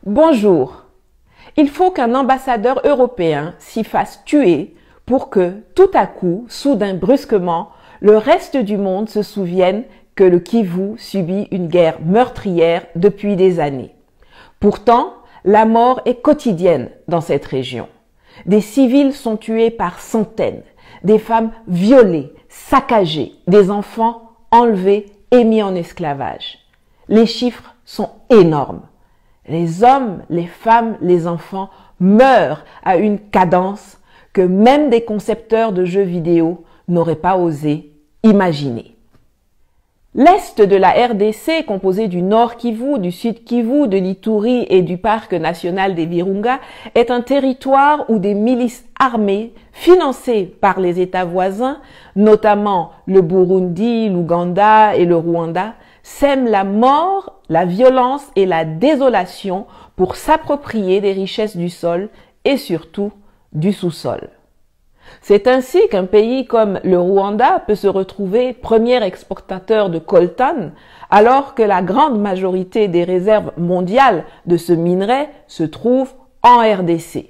Bonjour. Il faut qu'un ambassadeur européen s'y fasse tuer pour que, tout à coup, soudain, brusquement, le reste du monde se souvienne que le Kivu subit une guerre meurtrière depuis des années. Pourtant, la mort est quotidienne dans cette région. Des civils sont tués par centaines, des femmes violées, saccagées, des enfants enlevés et mis en esclavage. Les chiffres sont énormes. Les hommes, les femmes, les enfants meurent à une cadence que même des concepteurs de jeux vidéo n'auraient pas osé imaginer. L'Est de la RDC, composé du Nord Kivu, du Sud Kivu, de l'Ituri et du Parc national des Virunga, est un territoire où des milices armées, financées par les États voisins, notamment le Burundi, l'Ouganda et le Rwanda, sèment la mort, la violence et la désolation pour s'approprier des richesses du sol et surtout du sous-sol. C'est ainsi qu'un pays comme le Rwanda peut se retrouver premier exportateur de coltan, alors que la grande majorité des réserves mondiales de ce minerai se trouvent en RDC.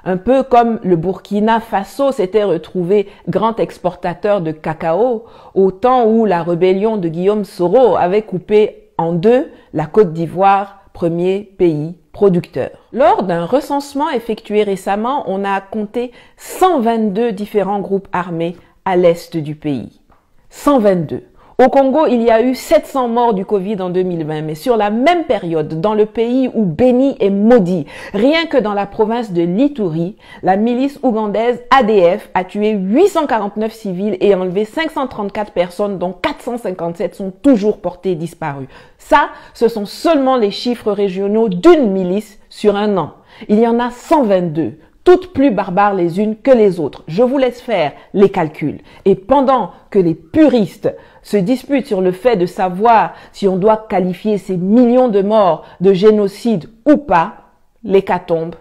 Un peu comme le Burkina Faso s'était retrouvé grand exportateur de cacao au temps où la rébellion de Guillaume Soro avait coupé en deux la Côte d'Ivoire, premier pays producteur. Lors d'un recensement effectué récemment, on a compté 122 différents groupes armés à l'est du pays. 122. Au Congo, il y a eu 700 morts du Covid en 2020, mais sur la même période, dans le pays où béni est maudit, rien que dans la province de l'Ituri, la milice ougandaise ADF a tué 849 civils et enlevé 534 personnes, dont 457 sont toujours portées disparues. Ça, ce sont seulement les chiffres régionaux d'une milice sur un an. Il y en a 122. Toutes plus barbares les unes que les autres. Je vous laisse faire les calculs. Et pendant que les puristes se disputent sur le fait de savoir si on doit qualifier ces millions de morts de génocide ou pas, l'hécatombe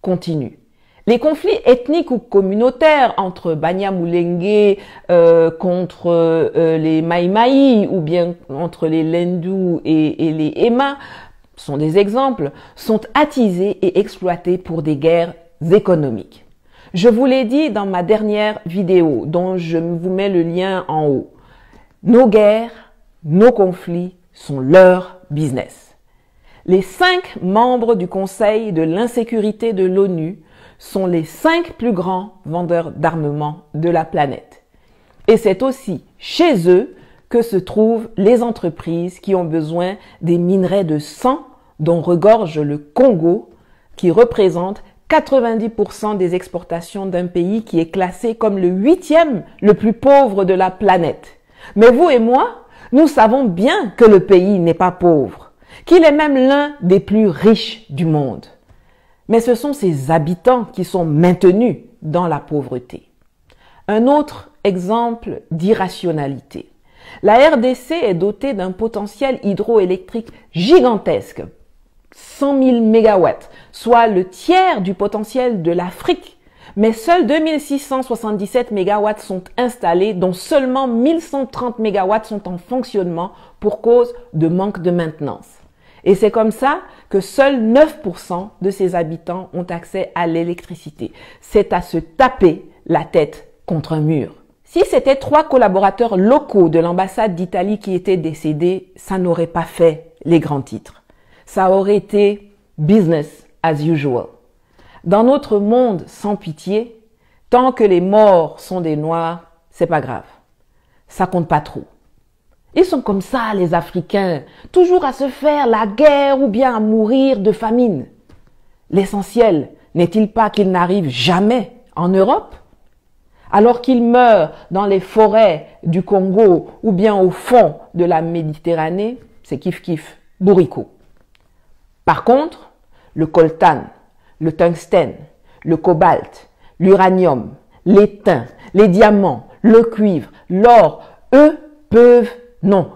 continue. Les conflits ethniques ou communautaires entre Banyamulenge contre les Maïmaï ou bien entre les Lendu et les Ema sont des exemples, sont attisés et exploités pour des guerres économiques. Je vous l'ai dit dans ma dernière vidéo, dont je vous mets le lien en haut. Nos guerres, nos conflits sont leur business. Les 5 membres du Conseil de l'insécurité de l'ONU sont les 5 plus grands vendeurs d'armement de la planète. Et c'est aussi chez eux que se trouvent les entreprises qui ont besoin des minerais de sang dont regorge le Congo, qui représente 90% des exportations d'un pays qui est classé comme le 8e le plus pauvre de la planète. Mais vous et moi, nous savons bien que le pays n'est pas pauvre, qu'il est même l'un des plus riches du monde. Mais ce sont ses habitants qui sont maintenus dans la pauvreté. Un autre exemple d'irrationalité. La RDC est dotée d'un potentiel hydroélectrique gigantesque, 100 000 mégawatts, soit le tiers du potentiel de l'Afrique. Mais seuls 2677 mégawatts sont installés, dont seulement 1130 mégawatts sont en fonctionnement pour cause de manque de maintenance. Et c'est comme ça que seuls 9% de ses habitants ont accès à l'électricité. C'est à se taper la tête contre un mur. Si c'était 3 collaborateurs locaux de l'ambassade d'Italie qui étaient décédés, ça n'aurait pas fait les grands titres. Ça aurait été business as usual. Dans notre monde sans pitié, tant que les morts sont des noirs, c'est pas grave. Ça compte pas trop. Ils sont comme ça, les Africains, toujours à se faire la guerre ou bien à mourir de famine. L'essentiel n'est-il pas qu'ils n'arrivent jamais en Europe? Alors qu'ils meurent dans les forêts du Congo ou bien au fond de la Méditerranée, c'est kiff-kiff, bourricot. Par contre, le coltan, le tungstène, le cobalt, l'uranium, l'étain, les diamants, le cuivre, l'or, eux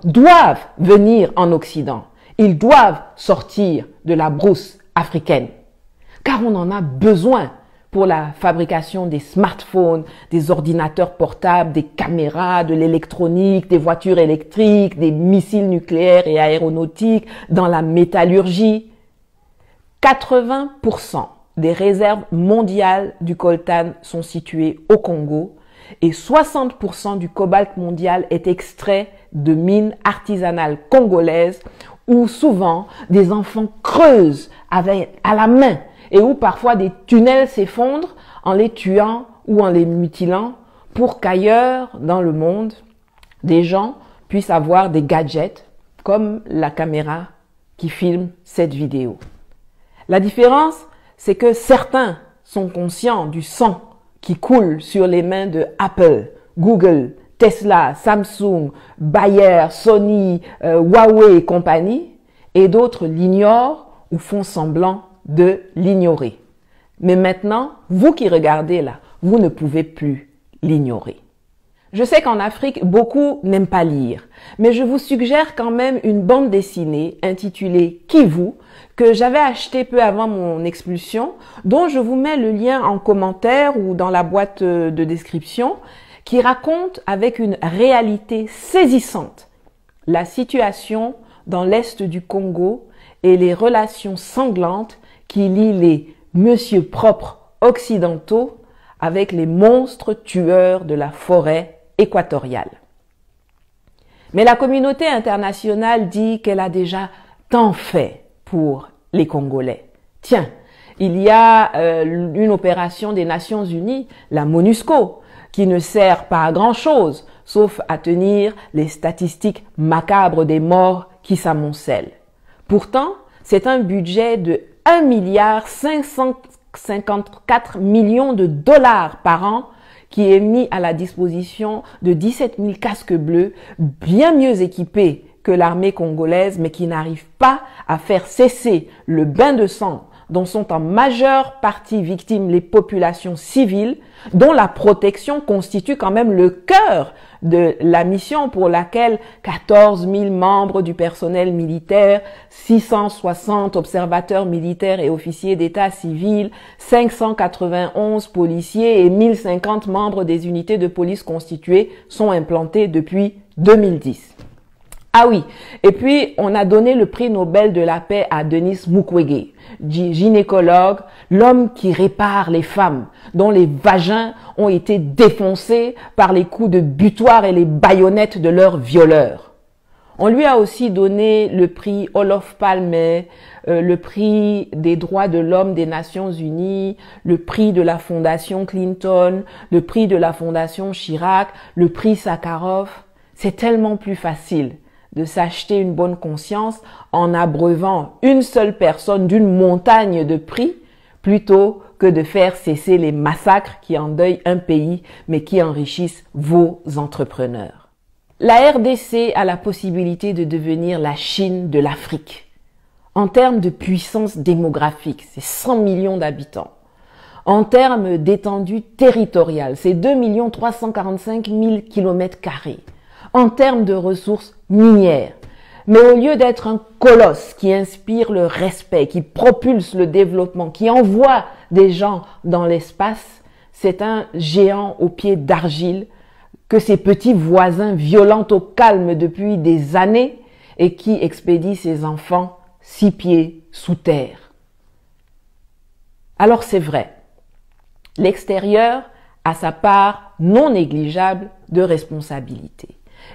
doivent venir en Occident. Ils doivent sortir de la brousse africaine. Car on en a besoin pour la fabrication des smartphones, des ordinateurs portables, des caméras, de l'électronique, des voitures électriques, des missiles nucléaires et aéronautiques, dans la métallurgie. 80% des réserves mondiales du coltan sont situées au Congo et 60% du cobalt mondial est extrait de mines artisanales congolaises où souvent des enfants creusent à la main et où parfois des tunnels s'effondrent en les tuant ou en les mutilant pour qu'ailleurs dans le monde, des gens puissent avoir des gadgets comme la caméra qui filme cette vidéo. La différence, c'est que certains sont conscients du sang qui coule sur les mains de Apple, Google, Tesla, Samsung, Bayer, Sony, Huawei et compagnie, et d'autres l'ignorent ou font semblant de l'ignorer. Mais maintenant, vous qui regardez là, vous ne pouvez plus l'ignorer. Je sais qu'en Afrique, beaucoup n'aiment pas lire, mais je vous suggère quand même une bande dessinée intitulée Kivu, que j'avais acheté peu avant mon expulsion, dont je vous mets le lien en commentaire ou dans la boîte de description, qui raconte avec une réalité saisissante la situation dans l'est du Congo et les relations sanglantes qui lient les monsieur propres occidentaux avec les monstres tueurs de la forêt équatoriale. Mais la communauté internationale dit qu'elle a déjà tant fait pour les Congolais. Tiens, il y a une opération des Nations Unies, la MONUSCO, qui ne sert pas à grand-chose, sauf à tenir les statistiques macabres des morts qui s'amoncellent. Pourtant, c'est un budget de 1,554 milliard de dollars par an qui est mis à la disposition de 17 000 casques bleus, bien mieux équipés que l'armée congolaise, mais qui n'arrivent pas à faire cesser le bain de sang dont sont en majeure partie victimes les populations civiles, dont la protection constitue quand même le cœur de la mission pour laquelle 14 000 membres du personnel militaire, 660 observateurs militaires et officiers d'état civil, 591 policiers et 1050 membres des unités de police constituées sont implantés depuis 2010. Ah oui, et puis on a donné le prix Nobel de la paix à Denis Mukwege, gynécologue, l'homme qui répare les femmes, dont les vagins ont été défoncés par les coups de butoir et les baïonnettes de leurs violeurs. On lui a aussi donné le prix Olof Palme, le prix des droits de l'homme des Nations Unies, le prix de la Fondation Clinton, le prix de la Fondation Chirac, le prix Sakharov. C'est tellement plus facile de s'acheter une bonne conscience en abreuvant une seule personne d'une montagne de prix plutôt que de faire cesser les massacres qui endeuillent un pays mais qui enrichissent vos entrepreneurs. La RDC a la possibilité de devenir la Chine de l'Afrique. En termes de puissance démographique, c'est 100 millions d'habitants. En termes d'étendue territoriale, c'est 2 345 000 km². En termes de ressources minières. Mais au lieu d'être un colosse qui inspire le respect, qui propulse le développement, qui envoie des gens dans l'espace, c'est un géant aux pieds d'argile que ses petits voisins violentent au calme depuis des années et qui expédie ses enfants 6 pieds sous terre. Alors c'est vrai, l'extérieur a sa part non négligeable de responsabilité.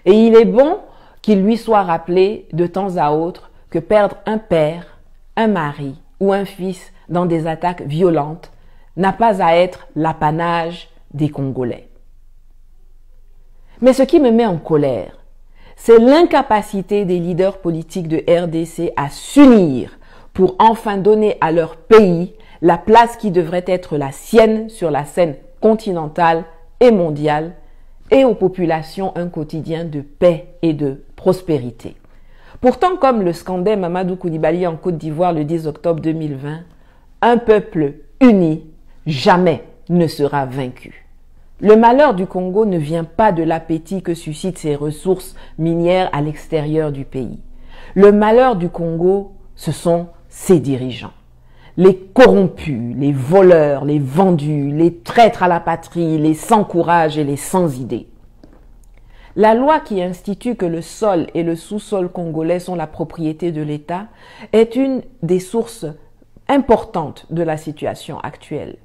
Et il est bon qu'il lui soit rappelé de temps à autre que perdre un père, un mari ou un fils dans des attaques violentes n'a pas à être l'apanage des Congolais. Mais ce qui me met en colère, c'est l'incapacité des leaders politiques de RDC à s'unir pour enfin donner à leur pays la place qui devrait être la sienne sur la scène continentale et mondiale, et aux populations un quotidien de paix et de prospérité. Pourtant, comme le scandait Mamadou Koulibaly en Côte d'Ivoire le 10 octobre 2020, un peuple uni jamais ne sera vaincu. Le malheur du Congo ne vient pas de l'appétit que suscitent ses ressources minières à l'extérieur du pays. Le malheur du Congo, ce sont ses dirigeants. Les corrompus, les voleurs, les vendus, les traîtres à la patrie, les sans courage et les sans idées. La loi qui institue que le sol et le sous-sol congolais sont la propriété de l'État est une des sources importante de la situation actuelle.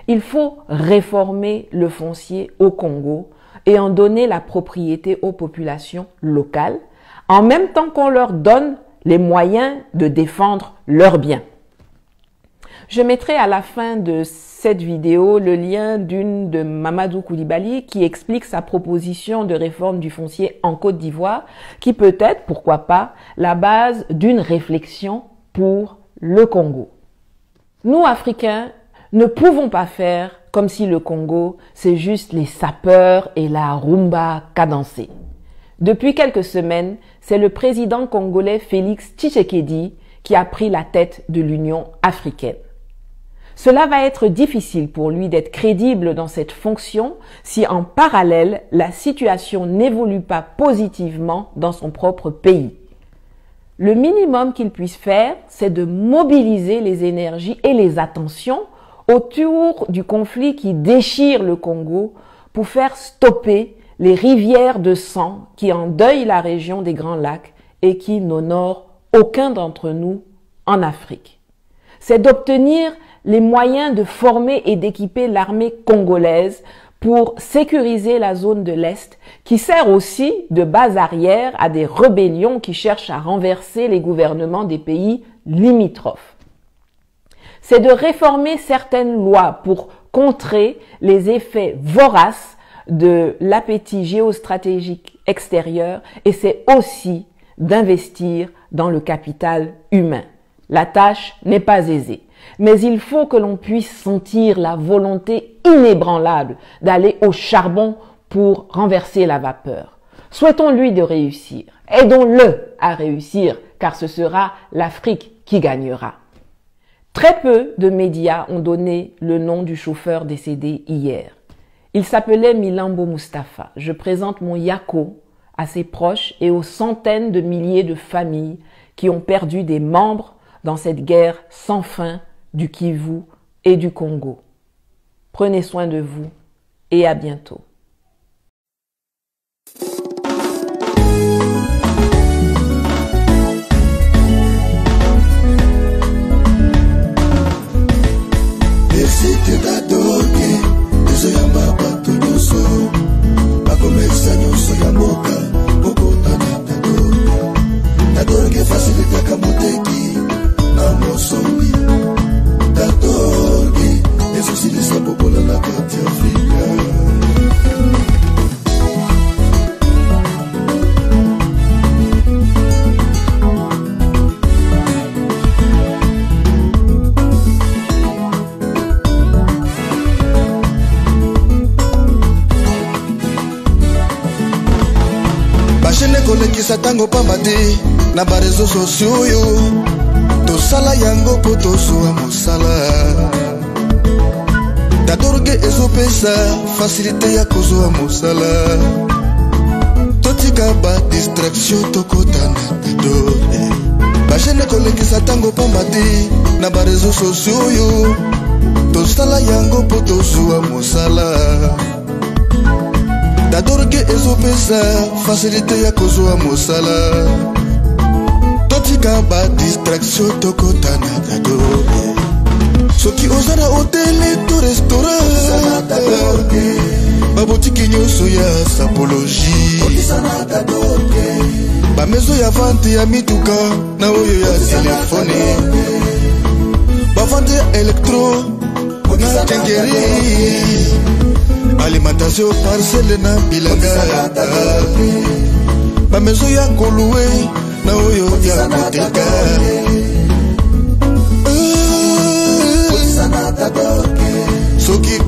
Il faut réformer le foncier au Congo et en donner la propriété aux populations locales, en même temps qu'on leur donne les moyens de défendre leurs biens. Je mettrai à la fin de cette vidéo le lien d'une de Mamadou Koulibaly qui explique sa proposition de réforme du foncier en Côte d'Ivoire, qui peut être, pourquoi pas, la base d'une réflexion pour le Congo. Nous, Africains, ne pouvons pas faire comme si le Congo, c'est juste les sapeurs et la rumba cadencée. Depuis quelques semaines, c'est le président congolais Félix Tshisekedi qui a pris la tête de l'Union africaine. Cela va être difficile pour lui d'être crédible dans cette fonction si en parallèle, la situation n'évolue pas positivement dans son propre pays. Le minimum qu'il puisse faire, c'est de mobiliser les énergies et les attentions autour du conflit qui déchire le Congo pour faire stopper les rivières de sang qui endeuillent la région des Grands Lacs et qui n'honorent aucun d'entre nous en Afrique. C'est d'obtenir les moyens de former et d'équiper l'armée congolaise pour sécuriser la zone de l'Est, qui sert aussi de base arrière à des rébellions qui cherchent à renverser les gouvernements des pays limitrophes. C'est de réformer certaines lois pour contrer les effets voraces de l'appétit géostratégique extérieur et c'est aussi d'investir dans le capital humain. La tâche n'est pas aisée, mais il faut que l'on puisse sentir la volonté inébranlable d'aller au charbon pour renverser la vapeur. Souhaitons-lui de réussir. Aidons-le à réussir, car ce sera l'Afrique qui gagnera. Très peu de médias ont donné le nom du chauffeur décédé hier. Il s'appelait Milambo Mustapha. Je présente mon yako à ses proches et aux centaines de milliers de familles qui ont perdu des membres dans cette guerre sans fin du Kivu et du Congo. Prenez soin de vous et à bientôt. kolekisa tango pamba te na ba réseaux sociaux yo tosala yango po tozwa mosala dadorge ezopesa facilité ya kozwa mosala totika ba distraction tokotana dadore bajene kolekisa tango pamba te na ba réseaux sociaux yo tosala yango po tozwa mosala dadorge ezopesa facilité ya kozwa mosala totika ba distraction tokotana dadore soki ozana hotel to restaurant babotiki nyonso ya sapologie bamezo ya vente ya mituka na oyo ya telefone bavente ya elektro na tengeri alimentation parcelle na bilanga bamezo ya koluwe na oyo ya koteka soki